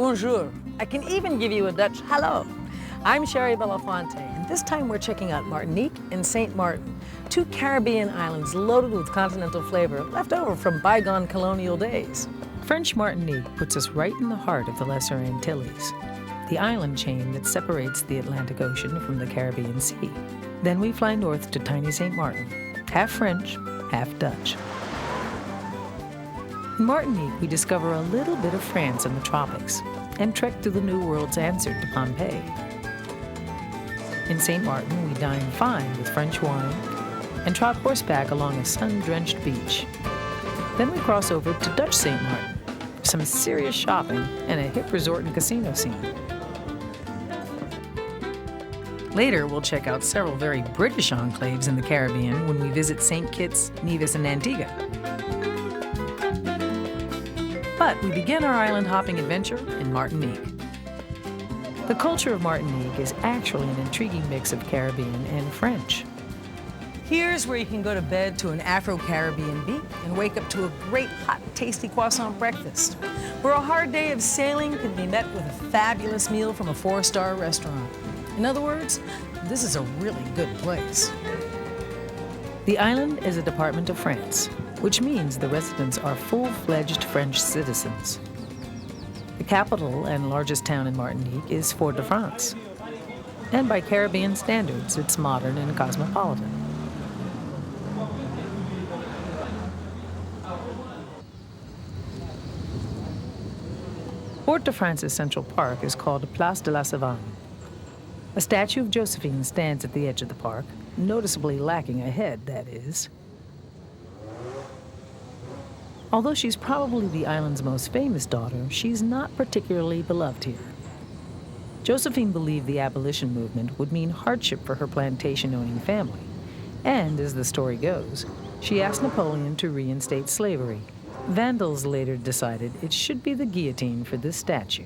bonjour. I can even give you a Dutch hello. I'm Shari Belafonte, and this time we're checking out Martinique and St. Martin, two Caribbean islands loaded with continental flavor left over from bygone colonial days. French Martinique puts us right in the heart of the Lesser Antilles, the island chain that separates the Atlantic Ocean from the Caribbean Sea. Then we fly north to tiny St. Martin, half French, half Dutch. In Martinique, we discover a little bit of France in the tropics and trek through the New World's answer to Pompeii. In St. Martin, we dine fine with French wine and trot horseback along a sun-drenched beach. Then we cross over to Dutch St. Martin for some serious shopping and a hip resort and casino scene. Later, we'll check out several very British enclaves in the Caribbean when we visit St. Kitts, Nevis, and Antigua. But we begin our island-hopping adventure in Martinique. The culture of Martinique is actually an intriguing mix of Caribbean and French. Here's where you can go to bed to an Afro-Caribbean beat and wake up to a great, hot, tasty croissant breakfast, where a hard day of sailing can be met with a fabulous meal from a 4-star restaurant. In other words, this is a really good place. The island is a department of France, which means the residents are full-fledged French citizens. The capital and largest town in Martinique is Fort-de-France, and by Caribbean standards, it's modern and cosmopolitan. Fort-de-France's central park is called Place de la Savane. A statue of Josephine stands at the edge of the park, noticeably lacking a head, that is. Although she's probably the island's most famous daughter, she's not particularly beloved here. Josephine believed the abolition movement would mean hardship for her plantation-owning family, and, as the story goes, she asked Napoleon to reinstate slavery. Vandals later decided it should be the guillotine for this statue.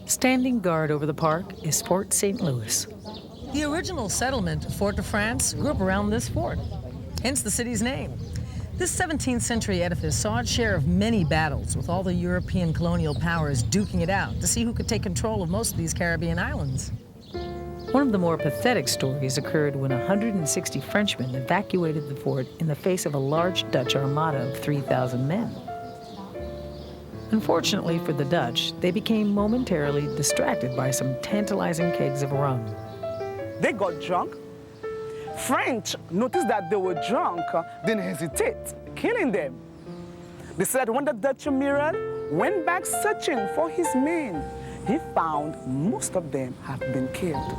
Standing guard over the park is Fort St. Louis. The original settlement of Fort-de-France grew up around this fort, hence the city's name. This 17th century edifice saw its share of many battles, with all the European colonial powers duking it out to see who could take control of most of these Caribbean islands. One of the more pathetic stories occurred when 160 Frenchmen evacuated the fort in the face of a large Dutch armada of 3,000 men. Unfortunately for the Dutch, they became momentarily distracted by some tantalizing kegs of rum. They got drunk. French noticed that they were drunk, didn't hesitate, killing them. They said when the Dutch admiral went back searching for his men, he found most of them had been killed.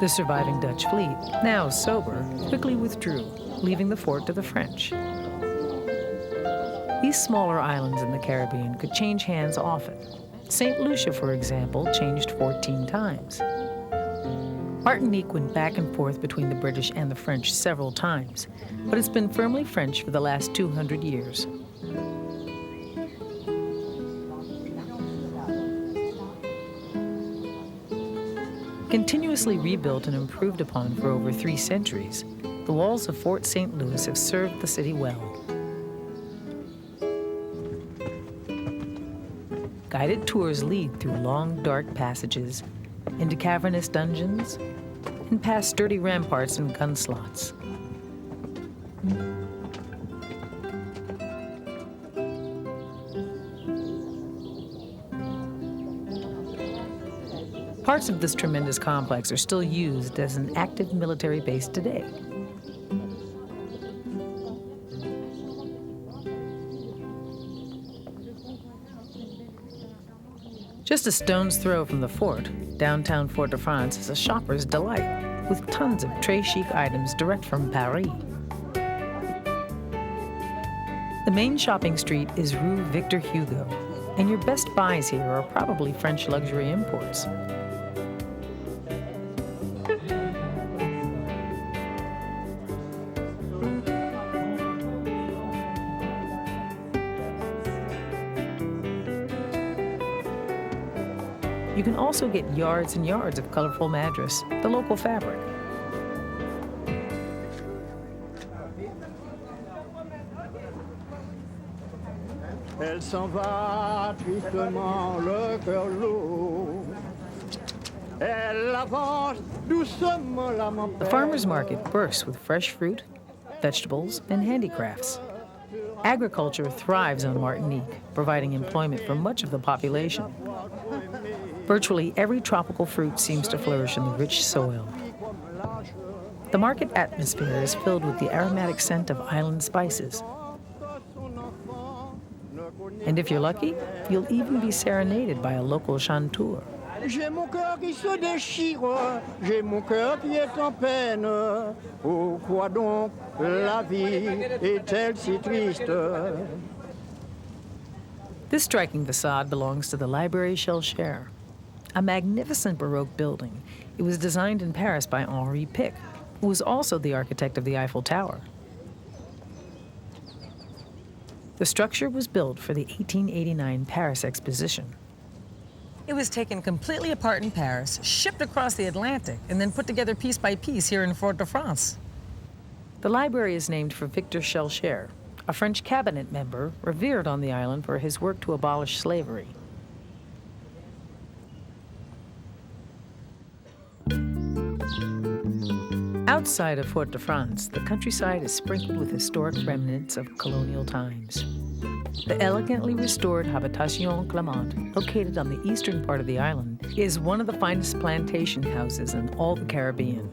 The surviving Dutch fleet, now sober, quickly withdrew, leaving the fort to the French. These smaller islands in the Caribbean could change hands often. St. Lucia, for example, changed 14 times. Martinique went back and forth between the British and the French several times, but it's been firmly French for the last 200 years. Continuously rebuilt and improved upon for over 3 centuries, the walls of Fort St. Louis have served the city well. Guided tours lead through long, dark passages, into cavernous dungeons, and past sturdy ramparts and gun slots. Parts of this tremendous complex are still used as an active military base today. Just a stone's throw from the fort, downtown Fort-de-France is a shopper's delight, with tons of très chic items direct from Paris. The main shopping street is Rue Victor Hugo, and your best buys here are probably French luxury imports. You can also get yards and yards of colorful madras, the local fabric. Elle s'en va tristement, le cœur lourd. Elle avance doucement, la main The farmers market bursts with fresh fruit, vegetables, and handicrafts. Agriculture thrives on Martinique, providing employment for much of the population. Virtually every tropical fruit seems to flourish in the rich soil. The market atmosphere is filled with the aromatic scent of island spices. And if you're lucky, you'll even be serenaded by a local chanteur. J'ai mon cœur qui se déchire, j'ai mon cœur qui est en peine. Pourquoi donc la vie est-elle si triste? This striking facade belongs to the Librairie Chelcher, a magnificent Baroque building. It was designed in Paris by Henri Pic, who was also the architect of the Eiffel Tower. The structure was built for the 1889 Paris Exposition. It was taken completely apart in Paris, shipped across the Atlantic, and then put together piece by piece here in Fort-de-France. The library is named for Victor Chelcher, a French cabinet member revered on the island for his work to abolish slavery. Outside of Fort-de-France, the countryside is sprinkled with historic remnants of colonial times. The elegantly restored Habitation Clément, located on the eastern part of the island, is one of the finest plantation houses in all the Caribbean.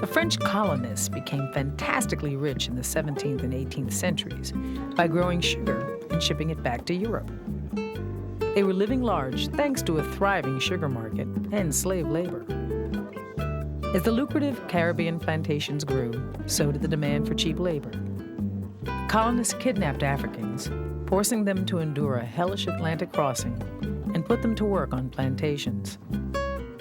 The French colonists became fantastically rich in the 17th and 18th centuries by growing sugar and shipping it back to Europe. They were living large thanks to a thriving sugar market and slave labor. As the lucrative Caribbean plantations grew, so did the demand for cheap labor. Colonists kidnapped Africans, forcing them to endure a hellish Atlantic crossing, and put them to work on plantations.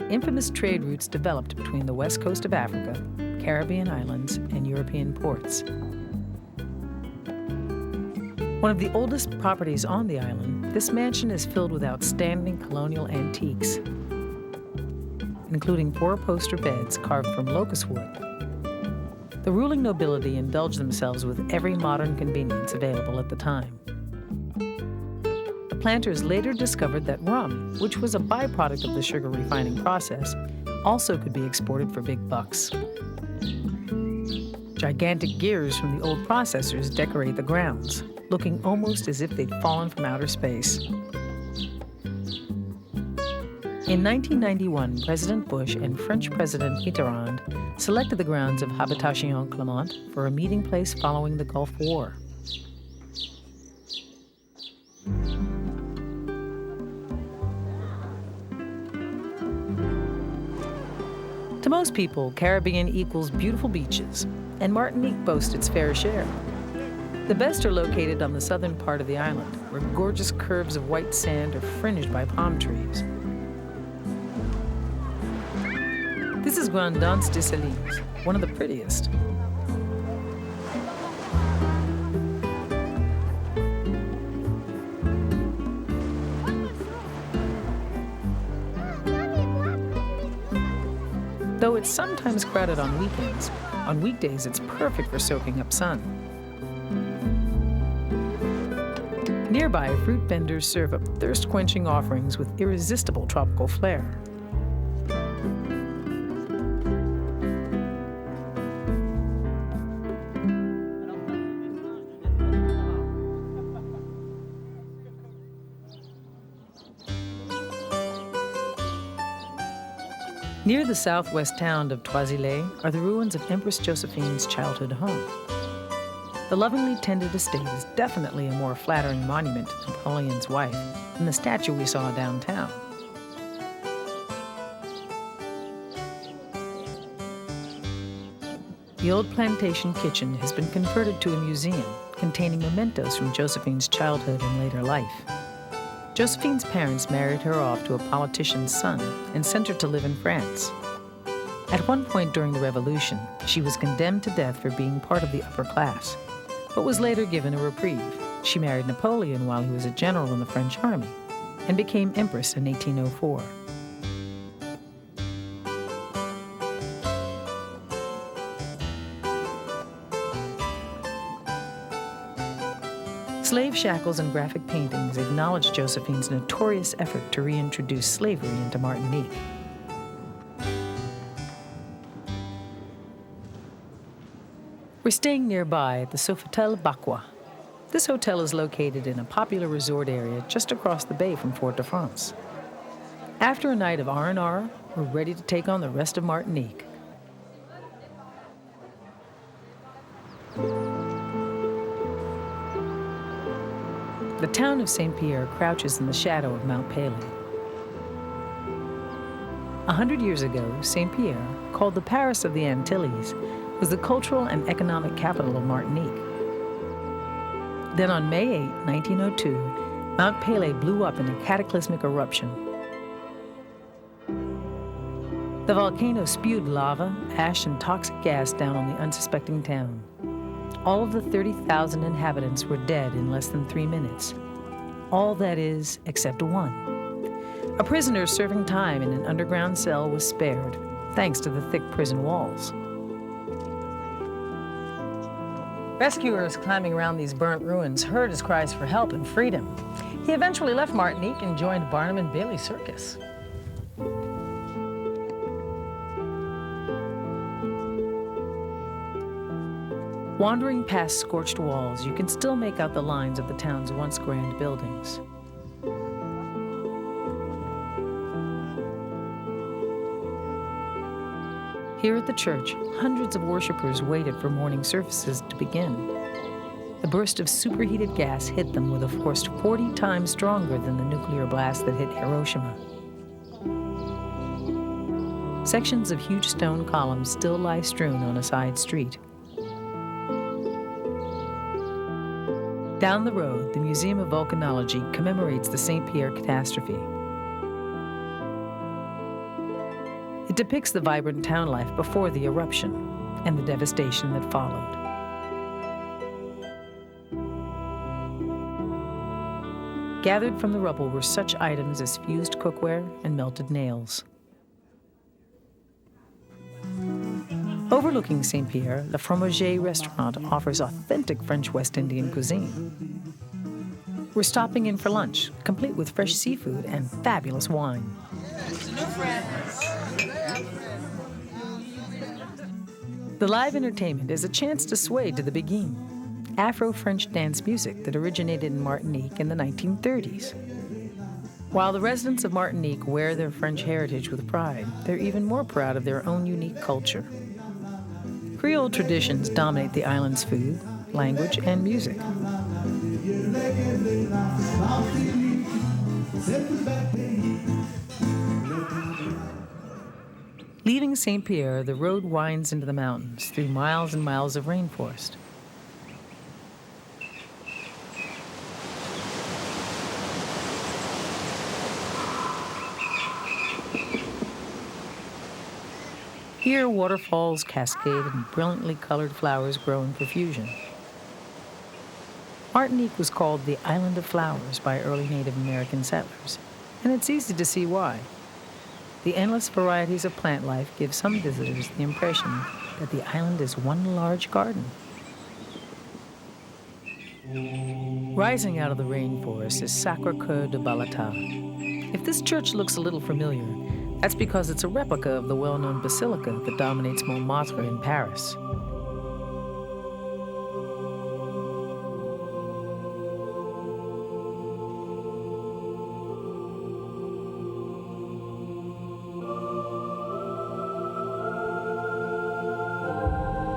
Infamous trade routes developed between the west coast of Africa, Caribbean islands, and European ports. One of the oldest properties on the island, this mansion is filled with outstanding colonial antiques, including four-poster beds carved from locust wood. The ruling nobility indulged themselves with every modern convenience available at the time. The planters later discovered that rum, which was a byproduct of the sugar refining process, also could be exported for big bucks. Gigantic gears from the old processors decorate the grounds, looking almost as if they'd fallen from outer space. In 1991, President Bush and French President Mitterrand selected the grounds of Habitation Clément for a meeting place following the Gulf War. To most people, Caribbean equals beautiful beaches, and Martinique boasts its fair share. The best are located on the southern part of the island, where gorgeous curves of white sand are fringed by palm trees. This is Grandance des Salines, one of the prettiest. Though it's sometimes crowded on weekends, on weekdays it's perfect for soaking up sun. Nearby, fruit vendors serve up thirst-quenching offerings with irresistible tropical flair. Near the southwest town of Toisillet are the ruins of Empress Josephine's childhood home. The lovingly tended estate is definitely a more flattering monument to Napoleon's wife than the statue we saw downtown. The old plantation kitchen has been converted to a museum containing mementos from Josephine's childhood and later life. Josephine's parents married her off to a politician's son and sent her to live in France. At one point during the Revolution, she was condemned to death for being part of the upper class, but was later given a reprieve. She married Napoleon while he was a general in the French army and became empress in 1804. Slave shackles and graphic paintings acknowledge Josephine's notorious effort to reintroduce slavery into Martinique. We're staying nearby at the Sofitel Bakwa. This hotel is located in a popular resort area just across the bay from Fort-de-France. After a night of R&R, we're ready to take on the rest of Martinique. The town of Saint-Pierre crouches in the shadow of Mount Pelee. 100 years ago, Saint-Pierre, called the Paris of the Antilles, was the cultural and economic capital of Martinique. Then on May 8, 1902, Mount Pelee blew up in a cataclysmic eruption. The volcano spewed lava, ash, and toxic gas down on the unsuspecting town. All of the 30,000 inhabitants were dead in less than 3 minutes. All, that is, except one. A prisoner serving time in an underground cell was spared, thanks to the thick prison walls. Rescuers climbing around these burnt ruins heard his cries for help and freedom. He eventually left Martinique and joined Barnum and Bailey Circus. Wandering past scorched walls, you can still make out the lines of the town's once grand buildings. Here at the church, hundreds of worshipers waited for morning services to begin. The burst of superheated gas hit them with a force 40 times stronger than the nuclear blast that hit Hiroshima. Sections of huge stone columns still lie strewn on a side street. Down the road, the Museum of Volcanology commemorates the Saint-Pierre catastrophe. It depicts the vibrant town life before the eruption and the devastation that followed. Gathered from the rubble were such items as fused cookware and melted nails. Overlooking Saint-Pierre, Le Fromager restaurant offers authentic French West Indian cuisine. We're stopping in for lunch, complete with fresh seafood and fabulous wine. The live entertainment is a chance to sway to the Begin, Afro-French dance music that originated in Martinique in the 1930s. While the residents of Martinique wear their French heritage with pride, they're even more proud of their own unique culture. Creole traditions dominate the island's food, language, and music. Leaving Saint-Pierre, the road winds into the mountains through miles and miles of rainforest. Here, waterfalls cascade and brilliantly colored flowers grow in profusion. Martinique was called the Island of Flowers by early Native American settlers, and it's easy to see why. The endless varieties of plant life give some visitors the impression that the island is one large garden. Rising out of the rainforest is Sacré-Cœur de Balata. If this church looks a little familiar, that's because it's a replica of the well-known basilica that dominates Montmartre in Paris.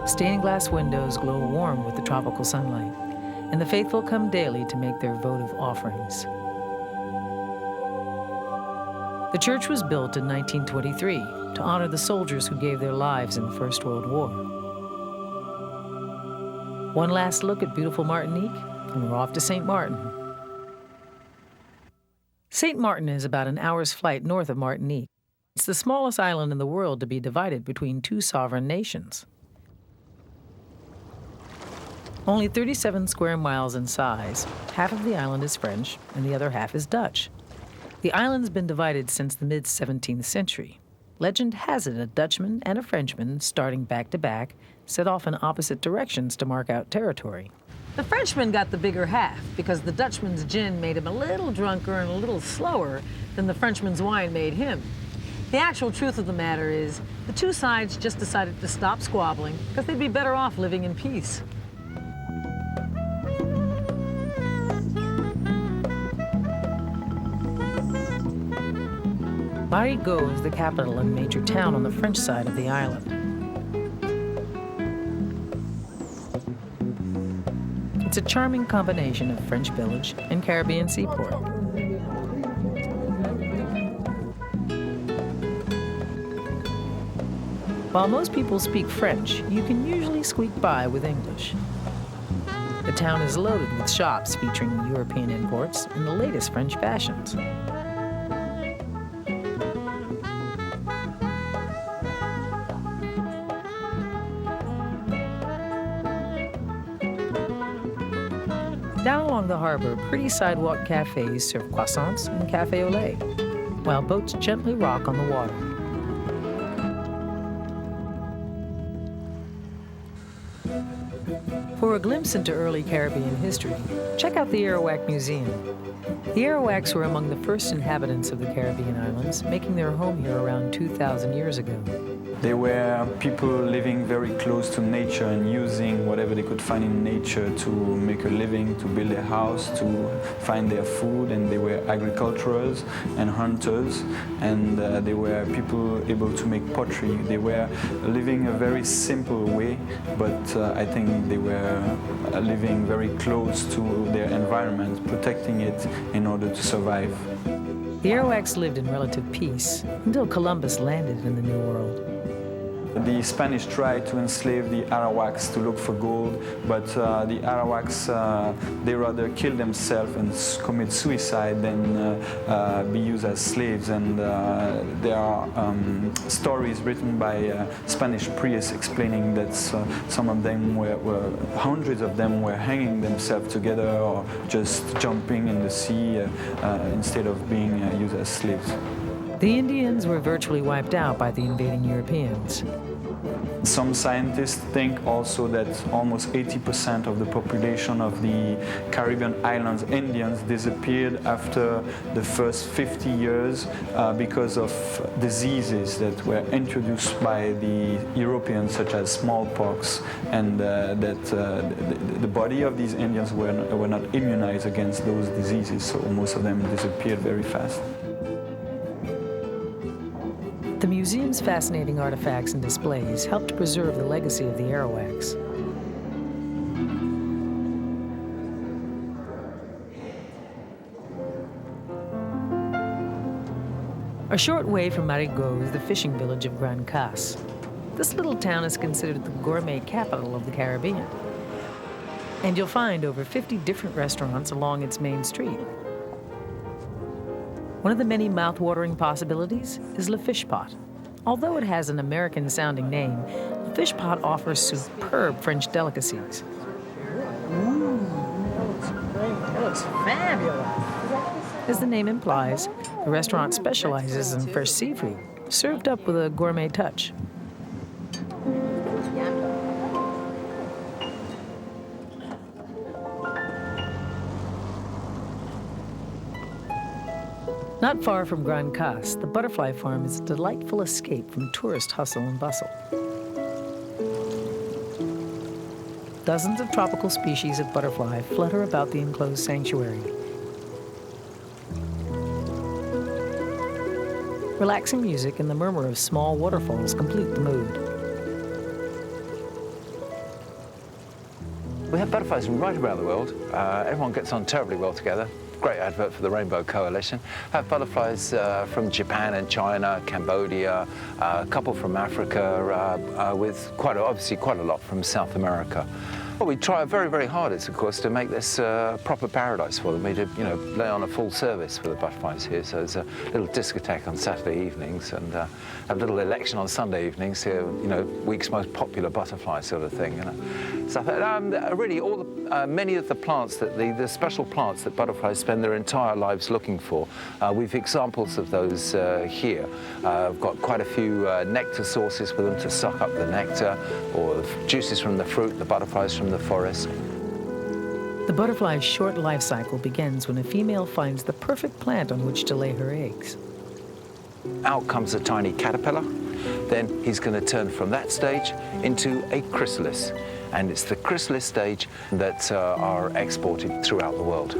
Stained glass windows glow warm with the tropical sunlight, and the faithful come daily to make their votive offerings. The church was built in 1923 to honor the soldiers who gave their lives in the First World War. One last look at beautiful Martinique, and we're off to St. Martin. St. Martin is about an hour's flight north of Martinique. It's the smallest island in the world to be divided between two sovereign nations. Only 37 square miles in size, half of the island is French and the other half is Dutch. The island's been divided since the mid-17th century. Legend has it a Dutchman and a Frenchman, starting back to back, set off in opposite directions to mark out territory. The Frenchman got the bigger half because the Dutchman's gin made him a little drunker and a little slower than the Frenchman's wine made him. The actual truth of the matter is the two sides just decided to stop squabbling because they'd be better off living in peace. Marigot is the capital and major town on the French side of the island. It's a charming combination of French village and Caribbean seaport. While most people speak French, you can usually squeak by with English. The town is loaded with shops featuring European imports and the latest French fashions. Down along the harbor, pretty sidewalk cafes serve croissants and café au lait, while boats gently rock on the water. For a glimpse into early Caribbean history, check out the Arawak Museum. The Arawaks were among the first inhabitants of the Caribbean islands, making their home here around 2,000 years ago. They were people living very close to nature and using whatever they could find in nature to make a living, to build their house, to find their food, and they were agriculturers and hunters, and they were people able to make pottery. They were living a very simple way, but I think they were living very close to their environment, protecting it in order to survive. The Arawaks lived in relative peace until Columbus landed in the New World. The Spanish tried to enslave the Arawaks to look for gold, but the Arawaks, they rather kill themselves and commit suicide than be used as slaves. And there are stories written by Spanish priests explaining that some of them hundreds of them were hanging themselves together or just jumping in the sea instead of being used as slaves. The Indians were virtually wiped out by the invading Europeans. Some scientists think also that almost 80% of the population of the Caribbean islands Indians disappeared after the first 50 years because of diseases that were introduced by the Europeans, such as smallpox, and that the body of these Indians were not immunized against those diseases, so most of them disappeared very fast. The museum's fascinating artifacts and displays helped preserve the legacy of the Arawaks. A short way from Marigot is the fishing village of Grand Casse. This little town is considered the gourmet capital of the Caribbean. And you'll find over 50 different restaurants along its main street. One of the many mouth-watering possibilities is Le Fish Pot. Although it has an American-sounding name, Le Fish Pot offers superb French delicacies. That looks fabulous. As the name implies, the restaurant specializes in fresh seafood, served up with a gourmet touch. Not far from Grand Casse, the butterfly farm is a delightful escape from tourist hustle and bustle. Dozens of tropical species of butterfly flutter about the enclosed sanctuary. Relaxing music and the murmur of small waterfalls complete the mood. We have butterflies right around the world. Everyone gets on terribly well together. Great advert for the Rainbow Coalition. Have butterflies from Japan and China, Cambodia, a couple from Africa, with obviously quite a lot from South America. Well, we try very, very hard, of course, to make this proper paradise for them. We do, lay on a full service for the butterflies here. So there's a little discotheque on Saturday evenings and a little election on Sunday evenings here, week's most popular butterfly sort of thing. So really, many of the plants, the special plants that butterflies spend their entire lives looking for, we've examples of those here. I've got quite a few nectar sources for them to suck up the nectar, or the juices from the fruit, the butterflies from the forest. The butterfly's short life cycle begins when a female finds the perfect plant on which to lay her eggs. Out comes a tiny caterpillar. Then he's going to turn from that stage into a chrysalis. And it's the chrysalis stage that are exported throughout the world.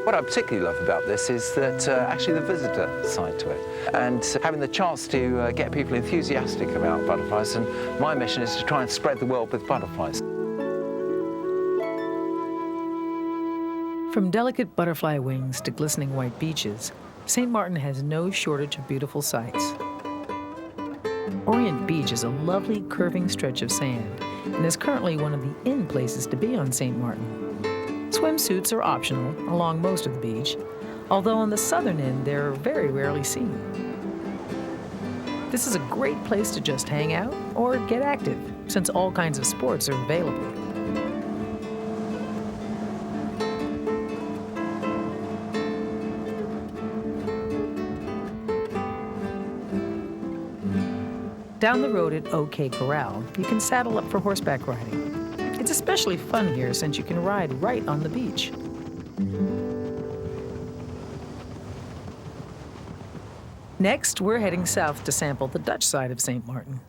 What I particularly love about this is that actually the visitor side to it, and having the chance to get people enthusiastic about butterflies, and my mission is to try and spread the world with butterflies. From delicate butterfly wings to glistening white beaches, St. Martin has no shortage of beautiful sights. Orient Beach is a lovely curving stretch of sand and is currently one of the in places to be on St. Martin. Swimsuits are optional along most of the beach, although on the southern end they're very rarely seen. This is a great place to just hang out or get active, since all kinds of sports are available. Down the road at OK Corral, you can saddle up for horseback riding. It's especially fun here since you can ride right on the beach. Next, we're heading south to sample the Dutch side of St. Martin.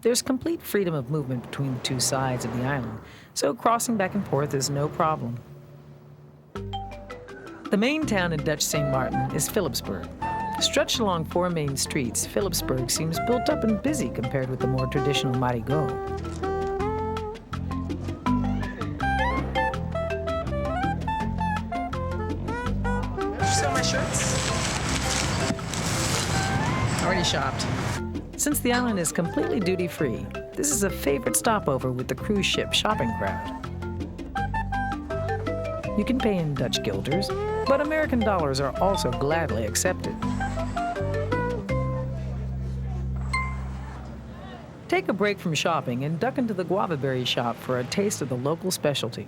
There's complete freedom of movement between the two sides of the island, so crossing back and forth is no problem. The main town in Dutch St. Martin is Philipsburg. Stretched along 4 main streets, Philipsburg seems built up and busy compared with the more traditional Marigot. Already shopped. Since the island is completely duty-free, this is a favorite stopover with the cruise ship shopping crowd. You can pay in Dutch guilders, but American dollars are also gladly accepted. Take a break from shopping and duck into the guava berry shop for a taste of the local specialty.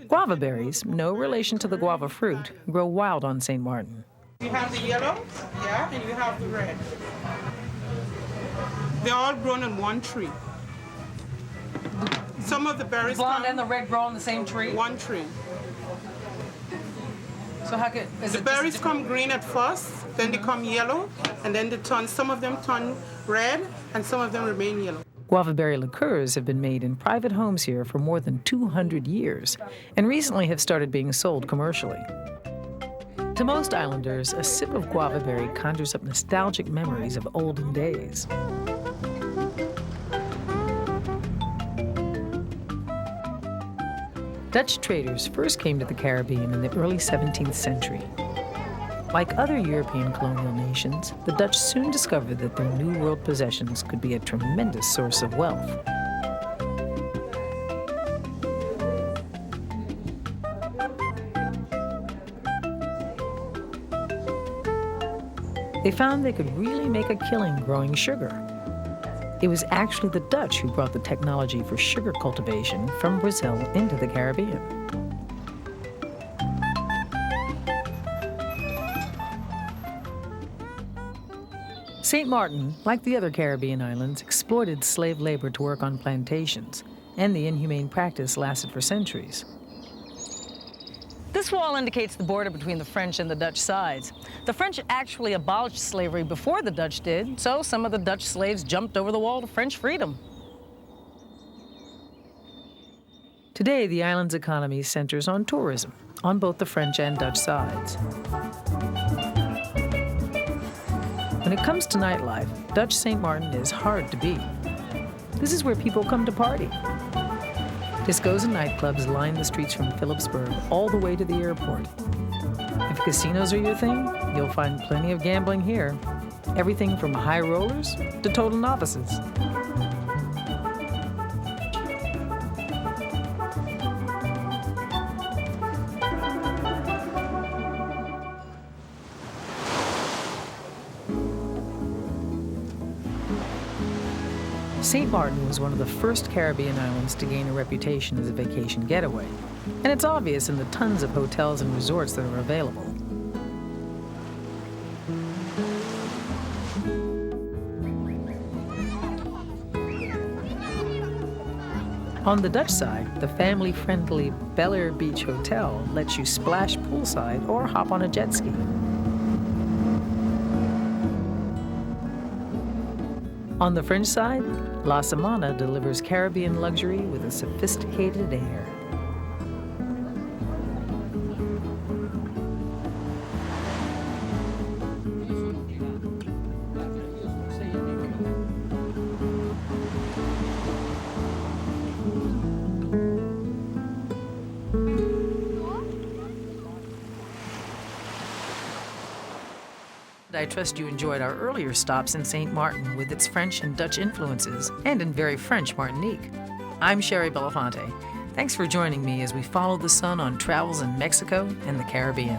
Guava berries, no relation to the guava fruit, grow wild on St. Martin. You have the yellow, yeah, and you have the red. They're all grown on one tree. Some of the berries Blonde come and the red grow on the same tree? one tree. So how could... The berries come green at first, then they come yellow, and then some of them turn red, and some of them remain yellow. Guava berry liqueurs have been made in private homes here for more than 200 years, and recently have started being sold commercially. To most islanders, a sip of guava berry conjures up nostalgic memories of olden days. Dutch traders first came to the Caribbean in the early 17th century. Like other European colonial nations, the Dutch soon discovered that their New World possessions could be a tremendous source of wealth. They found they could really make a killing growing sugar. It was actually the Dutch who brought the technology for sugar cultivation from Brazil into the Caribbean. St. Martin, like the other Caribbean islands, exploited slave labor to work on plantations, and the inhumane practice lasted for centuries. This wall indicates the border between the French and the Dutch sides. The French actually abolished slavery before the Dutch did, so some of the Dutch slaves jumped over the wall to French freedom. Today, the island's economy centers on tourism, on both the French and Dutch sides. When it comes to nightlife, Dutch St. Martin is hard to beat. This is where people come to party. Discos and nightclubs line the streets from Philipsburg all the way to the airport. If casinos are your thing, you'll find plenty of gambling here. Everything from high rollers to total novices. St. Martin was one of the first Caribbean islands to gain a reputation as a vacation getaway, and it's obvious in the tons of hotels and resorts that are available. On the Dutch side, the family-friendly Bel Air Beach Hotel lets you splash poolside or hop on a jet ski. On the French side, La Samana delivers Caribbean luxury with a sophisticated air. I trust you enjoyed our earlier stops in St. Martin with its French and Dutch influences, and in very French Martinique. I'm Shari Belafonte. Thanks for joining me as we follow the sun on travels in Mexico and the Caribbean.